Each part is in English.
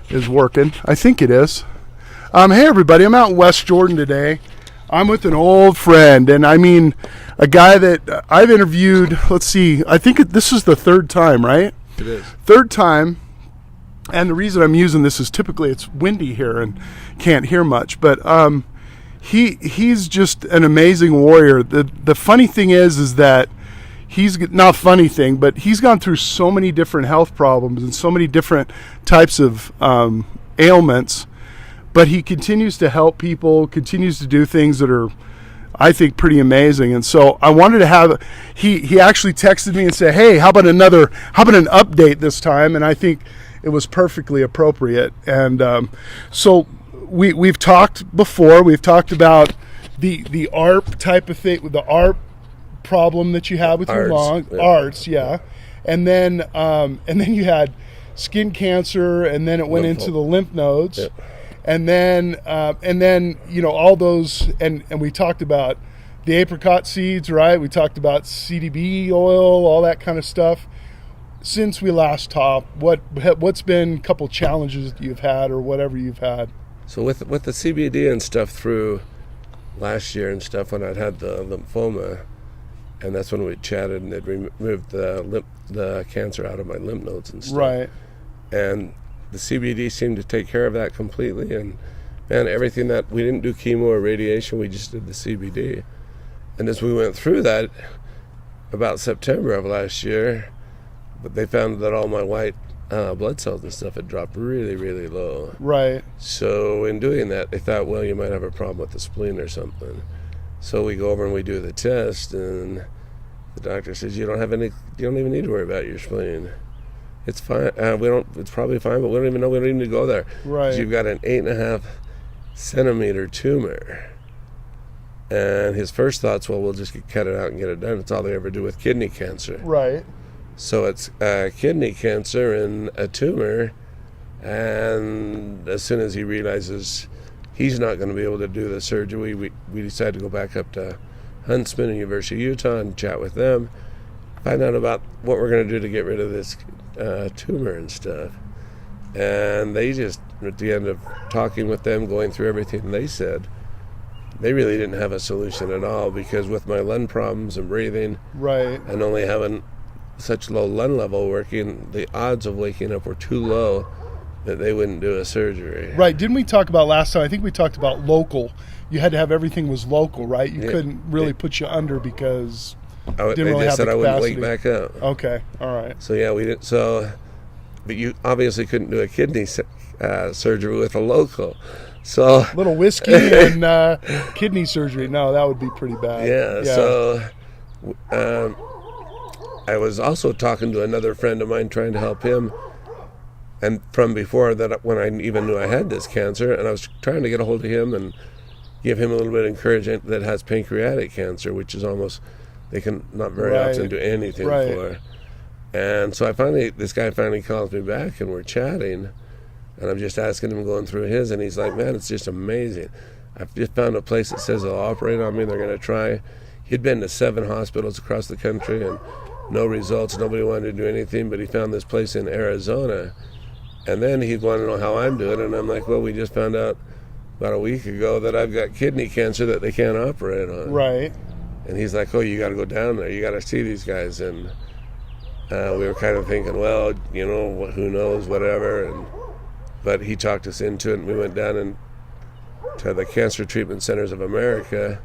is working. I think it is. Hey everybody, I'm out in West Jordan today. I'm with an old friend, and I mean a guy that I've interviewed. Let's see, I think this is the third time, right? It is. Third time, and the reason I'm using this is typically it's windy here and can't hear much, but he's just an amazing warrior. The funny thing is that he's not a funny thing, but he's gone through so many different health problems and so many different types of ailments, but he continues to help people, continues to do things that are, I think, pretty amazing. And so I wanted to have, he actually texted me and said, hey, how about an update this time? And I think it was perfectly appropriate. And so we've talked before, we've talked about the ARP type of thing, the ARP problem that you had with your lung, ARTS, yeah. And then you had skin cancer, and then it went into the lymph nodes. Yep. And then all those, and we talked about the apricot seeds, right? We talked about CBD oil, all that kind of stuff. Since we last talked, what's been a couple challenges that you've had, or whatever you've had? So with the CBD and stuff through last year and stuff, when I'd had the lymphoma, and that's when we chatted, and they'd removed the cancer out of my lymph nodes and stuff. Right. And the CBD seemed to take care of that completely. And man, everything that we didn't do chemo or radiation, we just did the CBD. And as we went through that, about September of last year, but they found that all my white blood cells and stuff had dropped really, really low. Right. So in doing that, they thought, well, you might have a problem with the spleen or something. So we go over and we do the test, and the doctor says, you don't even need to worry about your spleen. It's fine. It's probably fine, but we don't even know. We don't even need to go there. Right. 'Cause you've got an 8.5 centimeter tumor. And his first thoughts, well, we'll just cut it out and get it done. It's all they ever do with kidney cancer. Right. So it's kidney cancer and a tumor. And as soon as he realizes he's not going to be able to do the surgery, we decided to go back up to Huntsman and University of Utah and chat with them, find out about what we're going to do to get rid of this tumor and stuff. And they just, at the end of talking with them, going through everything they said, they really didn't have a solution at all, because with my lung problems and breathing, right, and only having such low lung level working, the odds of waking up were too low that they wouldn't do a surgery. Right. Didn't we talk about last time? I think we talked about local. You had to have everything was local, right? You couldn't really put you under because didn't really have the capacity. I wouldn't wake back up. Okay. All right. So yeah, we didn't. So, but you obviously couldn't do a kidney surgery with a local. So a little whiskey and kidney surgery. No, that would be pretty bad. Yeah. So I was also talking to another friend of mine, trying to help him. And from before that, when I even knew I had this cancer, and I was trying to get a hold of him and give him a little bit of encouragement, that has pancreatic cancer, which is almost, they can not very often do anything for. And so this guy finally calls me back, and we're chatting, and I'm just asking him, going through his, and he's like, man, it's just amazing. I've just found a place that says they'll operate on me, they're going to try. He'd been to 7 hospitals across the country, and no results, nobody wanted to do anything, but he found this place in Arizona. And then he wanted to know how I'm doing, and I'm like, well, we just found out about a week ago that I've got kidney cancer that they can't operate on. Right. And he's like, oh, you got to go down there. You got to see these guys. And we were kind of thinking, well, who knows, whatever. But he talked us into it, and we went down to the Cancer Treatment Centers of America.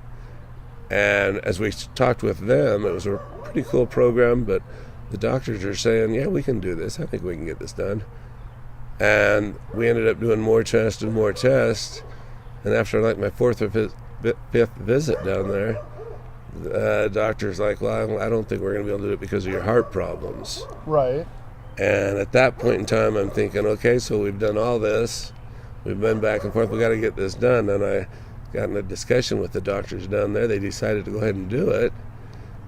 And as we talked with them, it was a pretty cool program, but the doctors are saying, yeah, we can do this. I think we can get this done. And we ended up doing more tests and more tests. And after like my 4th or 5th visit down there, the doctor's like, well, I don't think we're going to be able to do it because of your heart problems. Right. And at that point in time, I'm thinking, okay, so we've done all this. We've been back and forth. We got to get this done. And I got in a discussion with the doctors down there. They decided to go ahead and do it.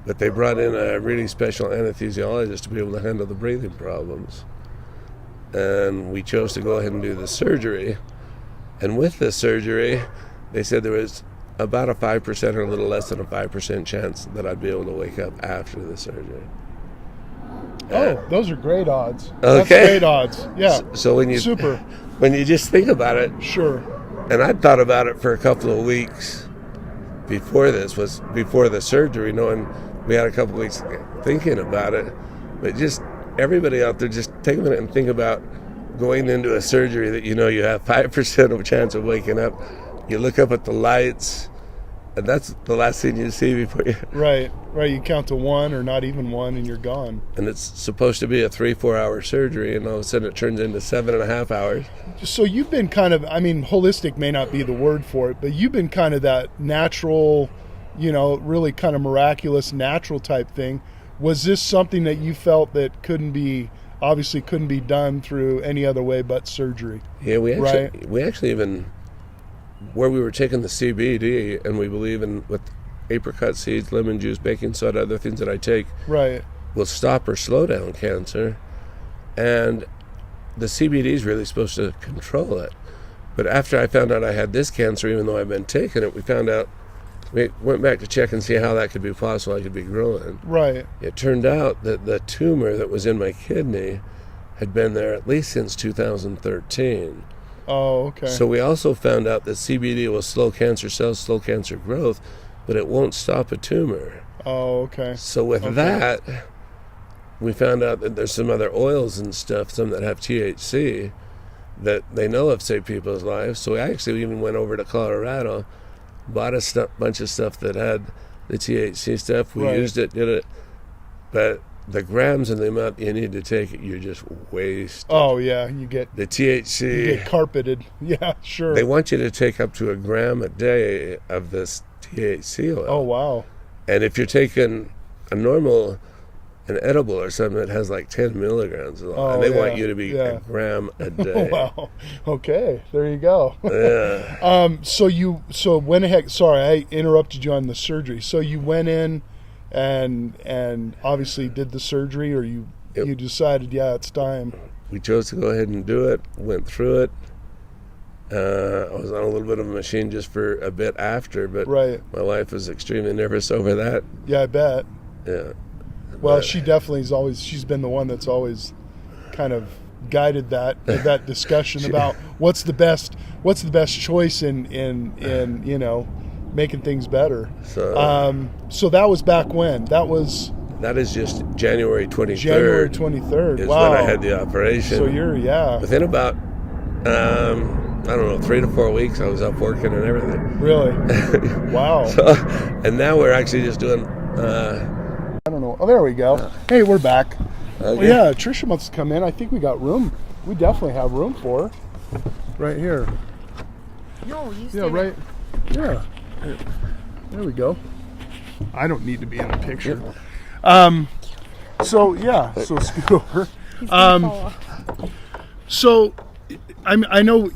But they brought in a really special anesthesiologist to be able to handle the breathing problems. And we chose to go ahead and do the surgery. And with the surgery, they said there was about a 5% or a little less than a 5% chance that I'd be able to wake up after the surgery. Oh, those are great odds. Okay. That's great odds. Yeah. So when you just think about it, Sure. and I'd thought about it for a couple of weeks before the surgery, knowing we had a couple of weeks thinking about it. But just everybody out there, just take a minute and think about going into a surgery that you know you have 5% of a chance of waking up. You look up at the lights, and that's the last thing you see before you... Right. You count to 1 or not even 1, and you're gone. And it's supposed to be a 3-4 hour surgery, and all of a sudden it turns into 7.5 hours. So you've been kind of, holistic may not be the word for it, but you've been kind of that natural, really kind of miraculous natural type thing. Was this something that you felt that obviously couldn't be done through any other way but surgery? Yeah, we actually even, where we were taking the CBD, and we believe in with apricot seeds, lemon juice, baking soda, other things that I take, will stop or slow down cancer. And the CBD is really supposed to control it. But after I found out I had this cancer, even though I've been taking it, we went back to check and see how that could be possible. I could be growing. Right. It turned out that the tumor that was in my kidney had been there at least since 2013. Oh, okay. So we also found out that CBD will slow cancer cells, slow cancer growth, but it won't stop a tumor. Oh, okay. So with that, we found out that there's some other oils and stuff, some that have THC, that they know have saved people's lives. So we actually even went over to Colorado, bought a bunch of stuff that had the THC stuff. We used it, did it, but the grams and the amount you need to take it, you just waste. Oh yeah, you get the THC. You get carpeted. Yeah, sure. They want you to take up to 1 gram a day of this THC oil. Oh wow. And if you're taking an edible or something that has like 10 milligrams of oil, and they want you to be 1 gram a day. Wow. Okay, there you go. Yeah. So went ahead. Sorry, I interrupted you on the surgery. So you went in and obviously did the surgery, or you decided, it's time. We chose to go ahead and do it. Went through it. I was on a little bit of a machine just for a bit after, but my wife was extremely nervous over that. Yeah, I bet. Yeah. Well, she definitely she's been the one that's always kind of guided that discussion about what's the best choice in making things better. So that was back when? That is just January 23rd. January 23rd. Is wow. when I had the operation. So you're within about 3 to 4 weeks, I was up working and everything. Really? Wow. And now we're actually just doing. I don't know. Oh, there we go. Hey, we're back. Okay. Well, yeah, Tricia wants to come in. I think we got room. We definitely have room for her. Right here. No, you Yeah, right. Yeah. There we go. I don't need to be in the picture. So scoot over. So I know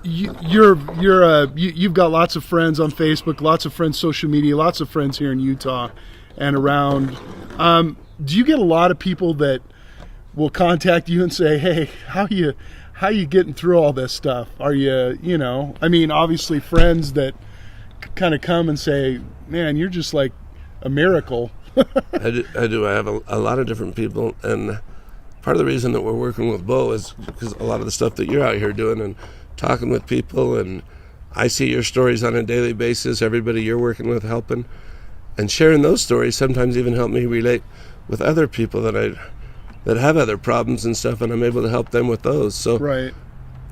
you've got lots of friends on Facebook, lots of friends social media, lots of friends here in Utah and around. Do you get a lot of people that will contact you and say, "Hey, how you getting through all this stuff? Are you obviously friends that kind of come and say, "Man, you're just like a miracle." I do. I have a lot of different people, and part of the reason that we're working with Beau is because a lot of the stuff that you're out here doing and talking with people, and I see your stories on a daily basis, everybody you're working with helping, and sharing those stories sometimes even help me relate with other people that have other problems and stuff, and I'm able to help them with those. So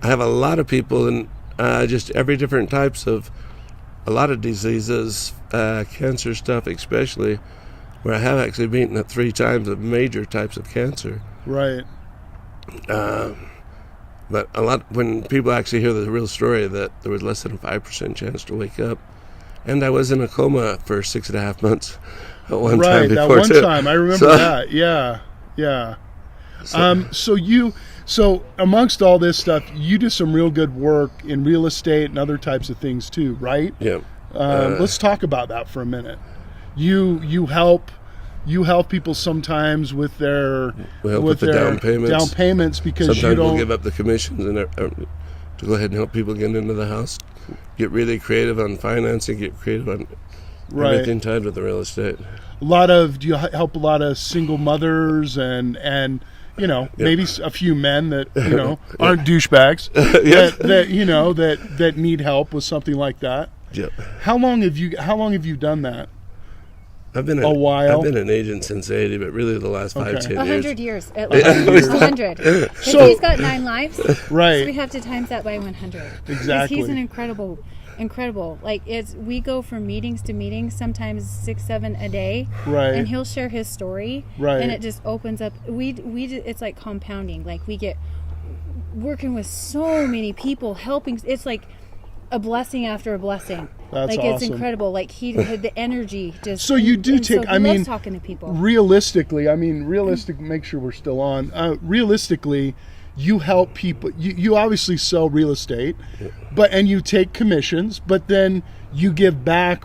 I have a lot of people in just every different types of a lot of diseases, cancer stuff especially, where I have actually beaten it 3 times of major types of cancer. Right. But a lot, when people actually hear the real story that there was less than a 5% chance to wake up, and I was in a coma for 6.5 months at one time before that one time. I remember that. Yeah. So amongst all this stuff, you do some real good work in real estate and other types of things too, right? Yeah. Let's talk about that for a minute. You help people sometimes with their down payments because sometimes you don't. We'll give up the commissions and to go ahead and help people get into the house. Get really creative on financing. Get creative on Right. Everything tied with the real estate. Do you help a lot of single mothers and maybe a few men that aren't douchebags that need help with something like that? Yep. How long have you done that? I've been a while. I've been an agent since '80, but really the last 5-10 years. 100 years at least. 100. So he's got 9 lives. Right. So we have to times that by 100. Exactly. He's an incredible. Like we go from meetings to meetings, sometimes 6-7 a day. Right. And he'll share his story. Right. And it just opens up. It's like compounding. Like we get working with so many people, helping. It's like a blessing after a blessing. That's like awesome. It's incredible. Like he had the energy just. So you do take. So he loves talking to people. Realistically, make sure we're still on. Realistically, you help people. You obviously sell real estate, and you take commissions. But then you give a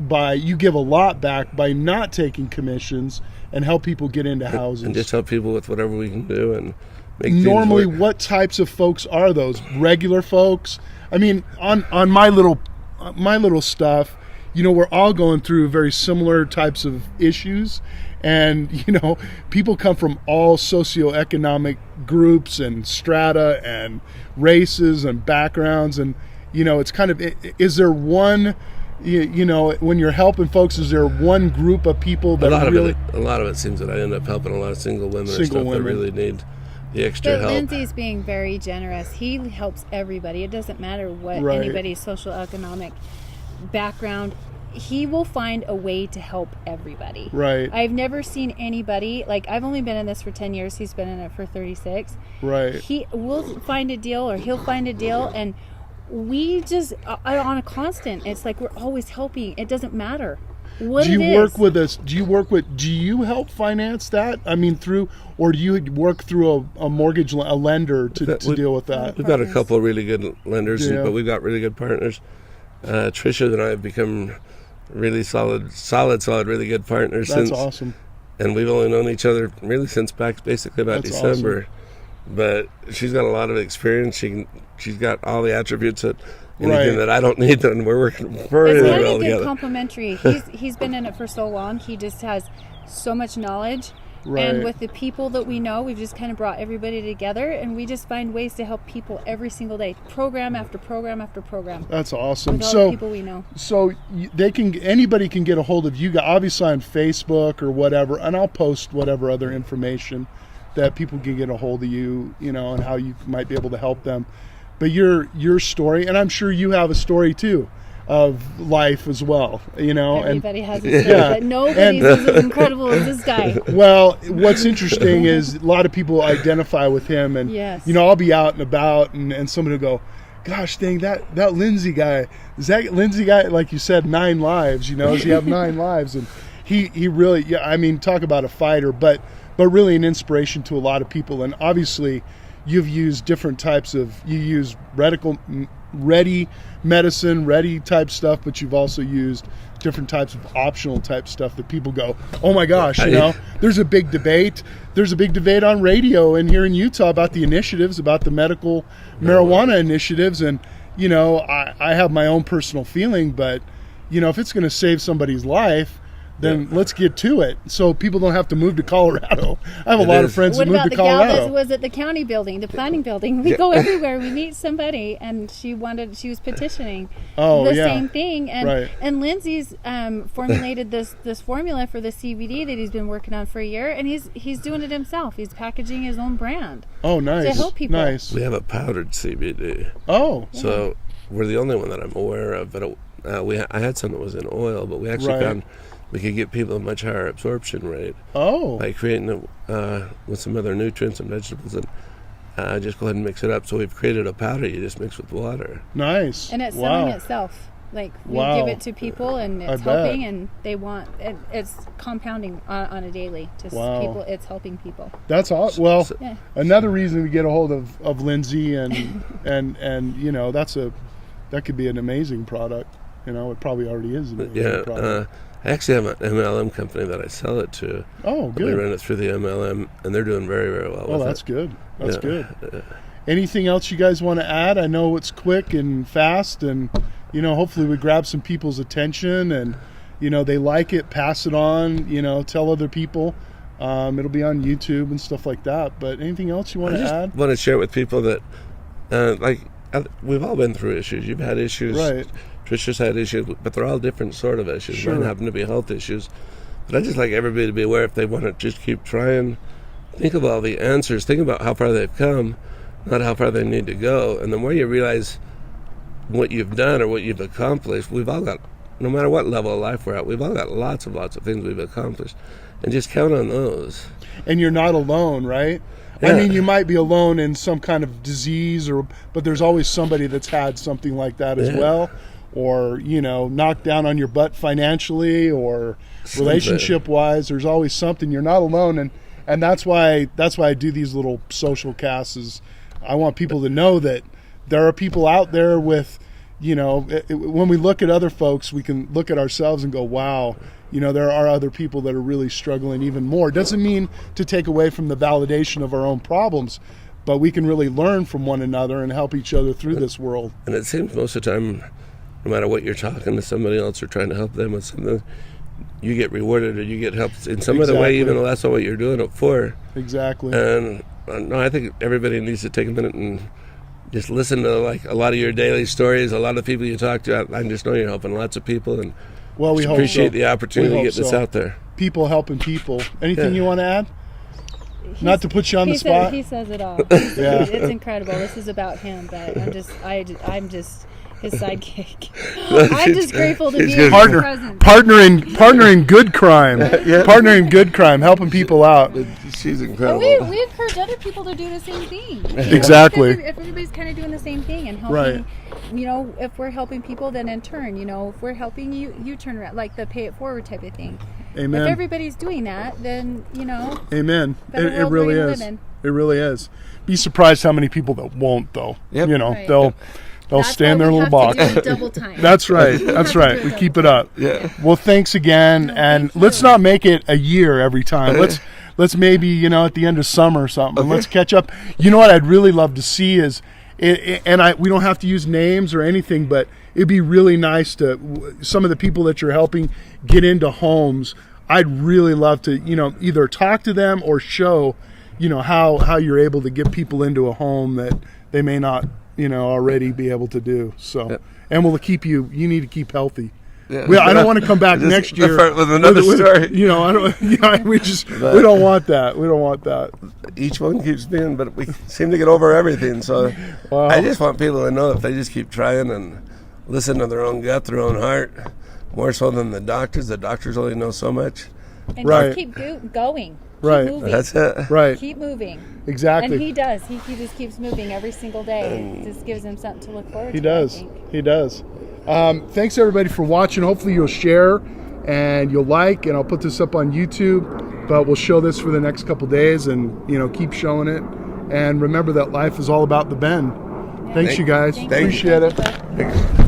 lot back by not taking commissions and help people get into houses and just help people with whatever we can do and make normally things work. What types of folks are those? Regular folks? I mean, on my little stuff, we're all going through very similar types of issues, and people come from all socioeconomic groups and strata and races and backgrounds, and it's kind of, is there one, when you're helping folks, is there one group of people that a lot of it seems that I end up helping a lot of single women that really need the extra help. Lindsay's being very generous. He helps everybody. It doesn't matter what anybody's socioeconomic background. He will find a way to help everybody. Right. I've never seen anybody, like I've only been in this for 10 years. He's been in it for 36. Right. He will find a deal or he'll find a deal, and we just, on a constant, it's like we're always helping. It doesn't matter. Do you help finance that? I mean, or do you work through a mortgage, a lender to deal with that? We've got a couple of really good lenders, but we've got really good partners. Tricia and I have become really solid, really good partners. That's awesome. And we've only known each other really since back basically about December. Awesome. But she's got a lot of experience. She's got all the attributes that anything that I don't need, and we're working very well together. It's kind of good complementary. He's been in it for so long. He just has so much knowledge. Right. And with the people that we know, we've just kind of brought everybody together, and we just find ways to help people every single day, program after program after program. That's awesome. With all the people we know. So anybody can get a hold of you, obviously on Facebook or whatever, and I'll post whatever other information that people can get a hold of you, and how you might be able to help them. But your story, and I'm sure you have a story too, of life as well, Everybody has a story, but nobody's as incredible as this guy. Well, what's interesting is a lot of people identify with him, and I'll be out and about, and somebody will go, gosh dang, that Lindsay guy, is that Lindsay guy, like you said, 9 lives, does he have 9 lives? And he really, talk about a fighter, but really an inspiration to a lot of people. And obviously you've used different types of, you use ready medicine, ready type stuff, but you've also used different types of optional type stuff that people go, oh my gosh, there's a big debate. There's a big debate on radio and here in Utah about the initiatives, about the medical marijuana initiatives. And, I have my own personal feeling, but, if it's going to save somebody's life, then let's get to it, so people don't have to move to Colorado. I have a lot of friends who moved to Colorado. What about the gal that was at the county building, the planning building? We go everywhere. We meet somebody, and she was petitioning the same thing. And Lindsay's formulated this formula for the CBD that he's been working on for a year, and he's doing it himself. He's packaging his own brand. Oh, nice. To help people. Nice. We have a powdered CBD. Oh. So we're the only one that I'm aware of, but I had some that was in oil, but we actually found we could get people a much higher absorption rate. Oh. By creating it with some other nutrients and vegetables, and just go ahead and mix it up. So we've created a powder you just mix with water. Nice. And it's selling itself. Like we give it to people, and it's helping, and they want it. It's compounding on a daily. Just people, it's helping people. That's all. Well, another reason to get a hold of Lindsay, and that could be an amazing product. It probably already is an amazing product. I actually have an MLM company that I sell it to. Oh, good. We run it through the MLM, and they're doing very, very well with it. Oh, that's good. That's good. Anything else you guys want to add? I know it's quick and fast, and hopefully we grab some people's attention, and they like it, pass it on, tell other people. It'll be on YouTube and stuff like that. But anything else you want to add? I want to share with people that, we've all been through issues. You've had issues. Right. Trisha's had issues, but they're all different sort of issues. Sure. Mine happen to be health issues. But I just like everybody to be aware, if they want to just keep trying, think of all the answers. Think about how far they've come, not how far they need to go. And the more you realize what you've done or what you've accomplished, we've all got, no matter what level of life we're at, we've all got lots of things we've accomplished. And just count on those. And you're not alone, right? Yeah. I mean, you might be alone in some kind of disease, but there's always somebody that's had something like that as well. Or, knocked down on your butt financially or relationship-wise. There's always something. You're not alone. And that's why I do these little social casts. Is I want people to know that there are people out there with, when we look at other folks, we can look at ourselves and go, wow, there are other people that are really struggling even more. Doesn't mean to take away from the validation of our own problems, but we can really learn from one another and help each other through this world. And it seems most of the time, no matter what you're talking to somebody else or trying to help them with something, you get rewarded or you get helped in some other way, even though that's not what you're doing it for. Exactly. And no, I think everybody needs to take a minute and just listen to like a lot of your daily stories, a lot of people you talk to. I just know you're helping lots of people, and we appreciate the opportunity to get this out there. People helping people. Anything you want to add? Not to put you on the spot. He says it all. It's incredible. This is about him, but I'm just his sidekick. I'm just grateful to be his presence. Partner in good crime. Partner in good crime, helping people out. She's incredible. And we encourage other people to do the same thing. Exactly. If everybody's kind of doing the same thing and helping, if we're helping people, then in turn, if we're helping you turn around, like the pay it forward type of thing. Amen. If everybody's doing that, then, Amen. It really is. It really is. Be surprised how many people that won't, though. Yep. They'll stay in their little box. Double time. That's right. That's right. We keep it up. Yeah. Well, thanks again, and let's not make it a year every time. Let's maybe at the end of summer or something. Okay. Let's catch up. You know what I'd really love to see is, we don't have to use names or anything, but it'd be really nice to some of the people that you're helping get into homes. I'd really love to either talk to them or show how you're able to get people into a home that they may not already be able to do. So, and we'll keep you need to keep healthy. Yeah. I don't want to come back next year with another story. We don't want that. We don't want that. Each one keeps being, but we seem to get over everything. So wow. I just want people to know if they just keep trying and listen to their own gut, their own heart, more so than the doctors. The doctors only know so much. And just keep going. Right. Keep moving. That's it. Right. Keep moving. Exactly. And he does. He just keeps moving every single day. It just gives him something to look forward to. He does. Thanks everybody for watching. Hopefully you'll share and you'll like, and I'll put this up on YouTube, but we'll show this for the next couple days and keep showing it. And remember that life is all about the bend. Yeah. Thanks you guys. Thank Appreciate you. it.